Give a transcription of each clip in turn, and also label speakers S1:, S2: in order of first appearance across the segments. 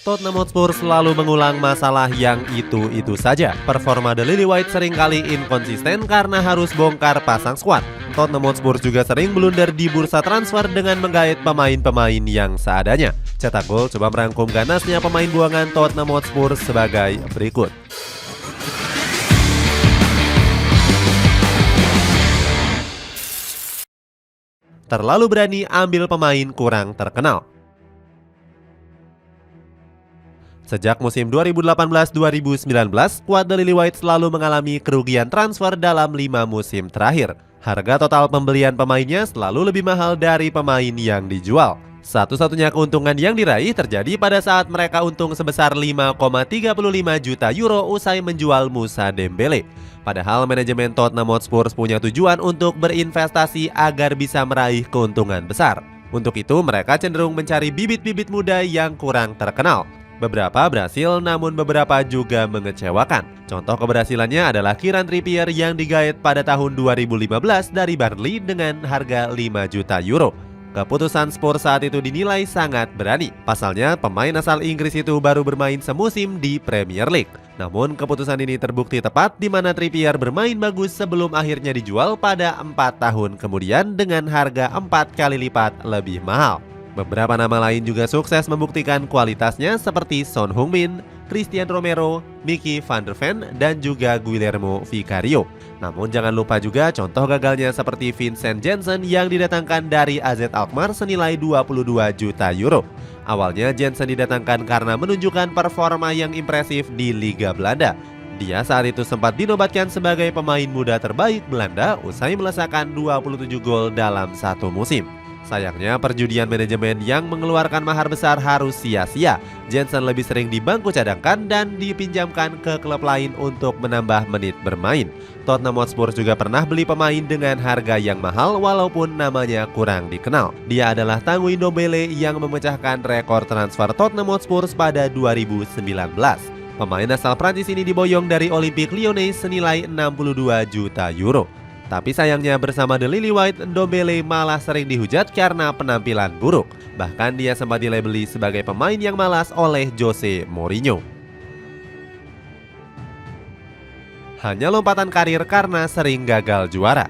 S1: Tottenham Hotspur selalu mengulang masalah yang itu-itu saja. Performa The Lily-White seringkali inkonsisten karena harus bongkar pasang skuad. Tottenham Hotspur juga sering blunder di bursa transfer dengan menggait pemain-pemain yang seadanya. Cetak Gol coba merangkum ganasnya pemain buangan Tottenham Hotspur sebagai berikut. Terlalu berani ambil pemain kurang terkenal. Sejak musim 2018-2019, skuad The Lily-White selalu mengalami kerugian transfer dalam 5 musim terakhir. Harga total pembelian pemainnya selalu lebih mahal dari pemain yang dijual. Satu-satunya keuntungan yang diraih terjadi pada saat mereka untung sebesar 5,35 juta euro usai menjual Moussa Dembele. Padahal manajemen Tottenham Hotspur punya tujuan untuk berinvestasi agar bisa meraih keuntungan besar. Untuk itu mereka cenderung mencari bibit-bibit muda yang kurang terkenal. Beberapa berhasil, namun beberapa juga mengecewakan. Contoh keberhasilannya adalah Kieran Trippier yang digait pada tahun 2015 dari Burnley dengan harga 5 juta euro. Keputusan Spurs saat itu dinilai sangat berani. Pasalnya, pemain asal Inggris itu baru bermain semusim di Premier League. Namun, keputusan ini terbukti tepat di mana Trippier bermain bagus sebelum akhirnya dijual pada 4 tahun kemudian dengan harga 4 kali lipat lebih mahal. Beberapa nama lain juga sukses membuktikan kualitasnya seperti Son Heung-min, Christian Romero, Mickey van der Ven, dan juga Guillermo Vicario. Namun jangan lupa juga contoh gagalnya seperti Vincent Janssen yang didatangkan dari AZ Alkmaar senilai 22 juta euro. Awalnya Janssen didatangkan karena menunjukkan performa yang impresif di Liga Belanda. Dia saat itu sempat dinobatkan sebagai pemain muda terbaik Belanda usai melesakkan 27 gol dalam satu musim. Sayangnya perjudian manajemen yang mengeluarkan mahar besar harus sia-sia. Janssen lebih sering di bangku cadangkan dan dipinjamkan ke klub lain untuk menambah menit bermain. Tottenham Hotspur juga pernah beli pemain dengan harga yang mahal walaupun namanya kurang dikenal. Dia adalah Tanguy Ndombele yang memecahkan rekor transfer Tottenham Hotspur pada 2019. Pemain asal Prancis ini diboyong dari Olympique Lyonnais senilai 62 juta euro. Tapi sayangnya bersama The Lily-White, Ndombele malah sering dihujat karena penampilan buruk. Bahkan dia sempat dilabeli sebagai pemain yang malas oleh Jose Mourinho. Hanya lompatan karir karena sering gagal juara.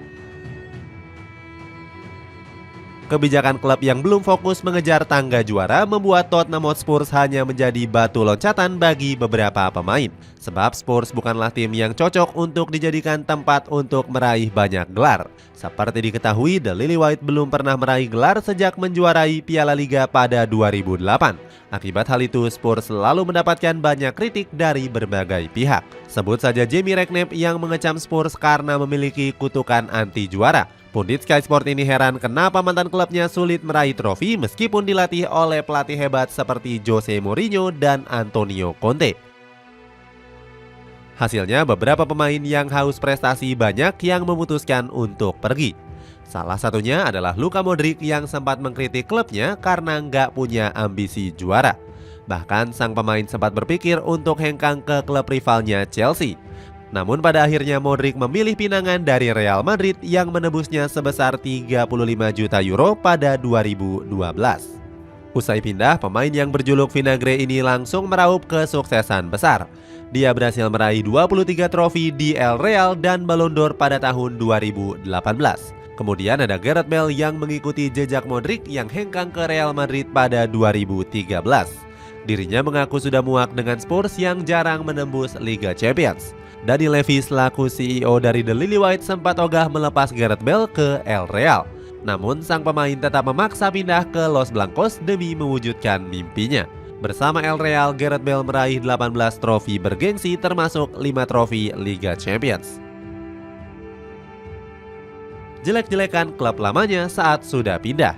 S1: Kebijakan klub yang belum fokus mengejar tangga juara membuat Tottenham Hotspur hanya menjadi batu loncatan bagi beberapa pemain. Sebab Spurs bukanlah tim yang cocok untuk dijadikan tempat untuk meraih banyak gelar. Seperti diketahui, The Lily-White belum pernah meraih gelar sejak menjuarai Piala Liga pada 2008. Akibat hal itu, Spurs selalu mendapatkan banyak kritik dari berbagai pihak. Sebut saja Jamie Redknapp yang mengecam Spurs karena memiliki kutukan anti juara. Pundit Sky Sport ini heran kenapa mantan klubnya sulit meraih trofi meskipun dilatih oleh pelatih hebat seperti Jose Mourinho dan Antonio Conte. Hasilnya beberapa pemain yang haus prestasi banyak yang memutuskan untuk pergi. Salah satunya adalah Luka Modric yang sempat mengkritik klubnya karena nggak punya ambisi juara. Bahkan sang pemain sempat berpikir untuk hengkang ke klub rivalnya Chelsea. Namun pada akhirnya Modric memilih pinangan dari Real Madrid yang menebusnya sebesar 35 juta euro pada 2012. Usai pindah, pemain yang berjuluk Vinagre ini langsung meraup kesuksesan besar. Dia berhasil meraih 23 trofi di El Real dan Ballon d'Or pada tahun 2018. Kemudian ada Gareth Bale yang mengikuti jejak Modric yang hengkang ke Real Madrid pada 2013. Dirinya mengaku sudah muak dengan Spurs yang jarang menembus Liga Champions. Dani Levy selaku CEO dari The Lily-White sempat ogah melepas Gareth Bale ke El Real. Namun sang pemain tetap memaksa pindah ke Los Blancos demi mewujudkan mimpinya. Bersama El Real, Gareth Bale meraih 18 trofi bergengsi termasuk 5 trofi Liga Champions. Jelek-jelekan klub lamanya saat sudah pindah.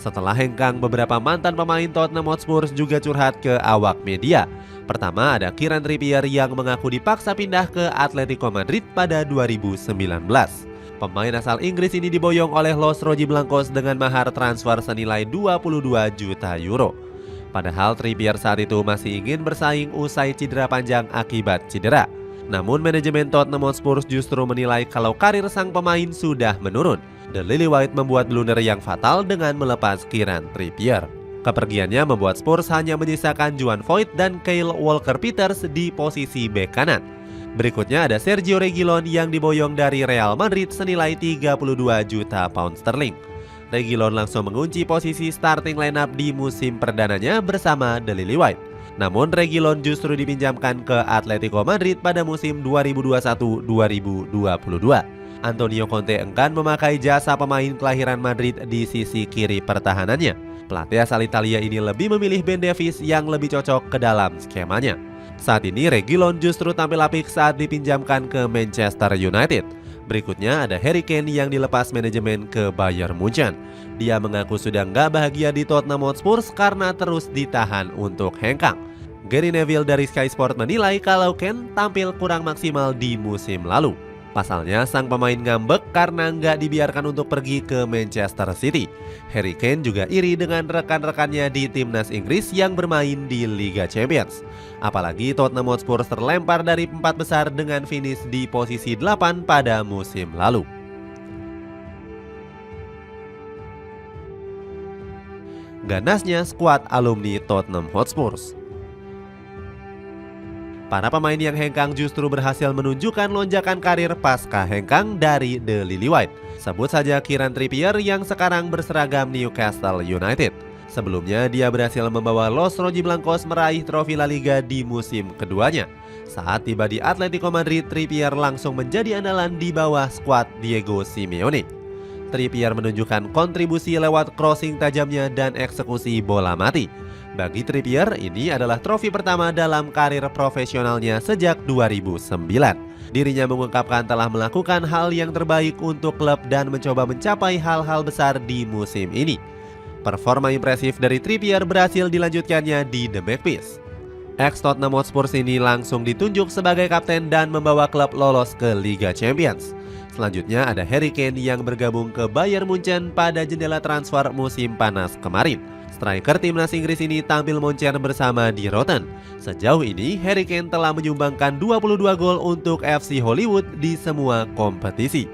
S1: Setelah hengkang, beberapa mantan pemain Tottenham Hotspur juga curhat ke awak media. Pertama ada Kieran Trippier yang mengaku dipaksa pindah ke Atletico Madrid pada 2019. Pemain asal Inggris ini diboyong oleh Los Rojiblancos dengan mahar transfer senilai 22 juta euro. Padahal Trippier saat itu masih ingin bersaing usai cedera panjang akibat cedera. Namun manajemen Tottenham Hotspur justru menilai kalau karir sang pemain sudah menurun. The Lily-White membuat blunder yang fatal dengan melepas Kieran Trippier. Kepergiannya membuat Spurs hanya menyisakan Juan Foyth dan Kyle Walker-Peters di posisi bek kanan. Berikutnya ada Sergio Reguilon yang diboyong dari Real Madrid senilai 32 juta pound sterling. Reguilon langsung mengunci posisi starting lineup di musim perdananya bersama The Lily-White. Namun Reguilon justru dipinjamkan ke Atletico Madrid pada musim 2021-2022. Antonio Conte enggan memakai jasa pemain kelahiran Madrid di sisi kiri pertahanannya. Pelatih asal Italia ini lebih memilih Ben Davies yang lebih cocok ke dalam skemanya. Saat ini Reguilon justru tampil apik saat dipinjamkan ke Manchester United. Berikutnya ada Harry Kane yang dilepas manajemen ke Bayern Munchen. Dia mengaku sudah nggak bahagia di Tottenham Hotspur karena terus ditahan untuk hengkang. Gary Neville dari Sky Sport menilai kalau Kane tampil kurang maksimal di musim lalu. Pasalnya sang pemain ngambek karena nggak dibiarkan untuk pergi ke Manchester City. Harry Kane juga iri dengan rekan-rekannya di timnas Inggris yang bermain di Liga Champions. Apalagi Tottenham Hotspur terlempar dari 4 besar dengan finish di posisi 8 pada musim lalu. Ganasnya skuad alumni Tottenham Hotspur. Para pemain yang hengkang justru berhasil menunjukkan lonjakan karir pasca hengkang dari The Lily-White. Sebut saja Kieran Trippier yang sekarang berseragam Newcastle United. Sebelumnya dia berhasil membawa Los Rojiblancos meraih trofi La Liga di musim keduanya. Saat tiba di Atletico Madrid, Trippier langsung menjadi andalan di bawah skuad Diego Simeone. Trippier menunjukkan kontribusi lewat crossing tajamnya dan eksekusi bola mati. Bagi Trippier, ini adalah trofi pertama dalam karir profesionalnya sejak 2009. Dirinya mengungkapkan telah melakukan hal yang terbaik untuk klub dan mencoba mencapai hal-hal besar di musim ini. Performa impresif dari Trippier berhasil dilanjutkannya di The Magpies. Ex-Tottenham Hotspur ini langsung ditunjuk sebagai kapten dan membawa klub lolos ke Liga Champions. Selanjutnya ada Harry Kane yang bergabung ke Bayern Munchen pada jendela transfer musim panas kemarin. Striker timnas Inggris ini tampil moncer bersama di Rotten. Sejauh ini, Harry Kane telah menyumbangkan 22 gol untuk FC Hollywood di semua kompetisi.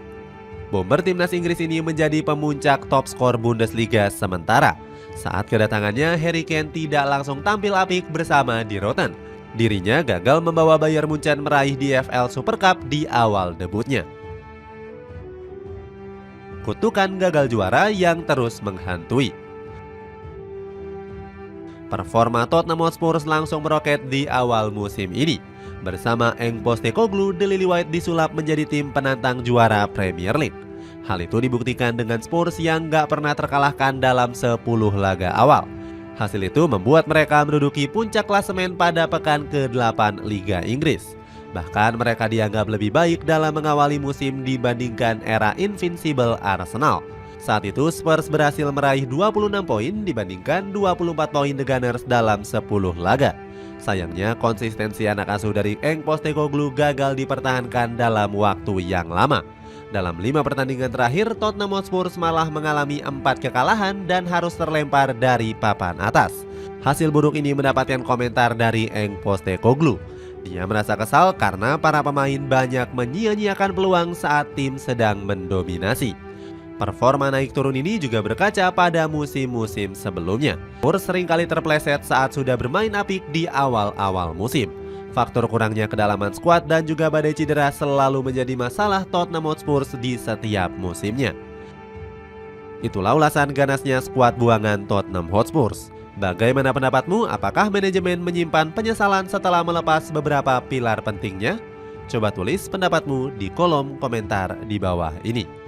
S1: Bomber timnas Inggris ini menjadi pemuncak top skor Bundesliga sementara. Saat kedatangannya, Harry Kane tidak langsung tampil apik bersama di Rotten. Dirinya gagal membawa Bayern Munchen meraih DFL Super Cup di awal debutnya. Kutukan gagal juara yang terus menghantui. Performa Tottenham Hotspur langsung meroket di awal musim ini. Bersama Eng Postecoglou, The Lily-White disulap menjadi tim penantang juara Premier League. Hal itu dibuktikan dengan Spurs yang gak pernah terkalahkan dalam 10 laga awal. Hasil itu membuat mereka menduduki puncak klasemen pada pekan ke-8 Liga Inggris. Bahkan mereka dianggap lebih baik dalam mengawali musim dibandingkan era Invincible Arsenal. Saat itu Spurs berhasil meraih 26 poin dibandingkan 24 poin The Gunners dalam 10 laga. Sayangnya konsistensi anak asuh dari Eng Postecoglou gagal dipertahankan dalam waktu yang lama. Dalam 5 pertandingan terakhir, Tottenham Hotspur malah mengalami 4 kekalahan dan harus terlempar dari papan atas. Hasil buruk ini mendapatkan komentar dari Eng Postecoglou. Dia merasa kesal karena para pemain banyak menyia-nyiakan peluang saat tim sedang mendominasi. Performa naik turun ini juga berkaca pada musim-musim sebelumnya. Spurs seringkali terpleset saat sudah bermain apik di awal-awal musim. Faktor kurangnya kedalaman skuad dan juga badai cedera selalu menjadi masalah Tottenham Hotspur di setiap musimnya. Itulah ulasan ganasnya skuad buangan Tottenham Hotspur. Bagaimana pendapatmu? Apakah manajemen menyimpan penyesalan setelah melepas beberapa pilar pentingnya? Coba tulis pendapatmu di kolom komentar di bawah ini.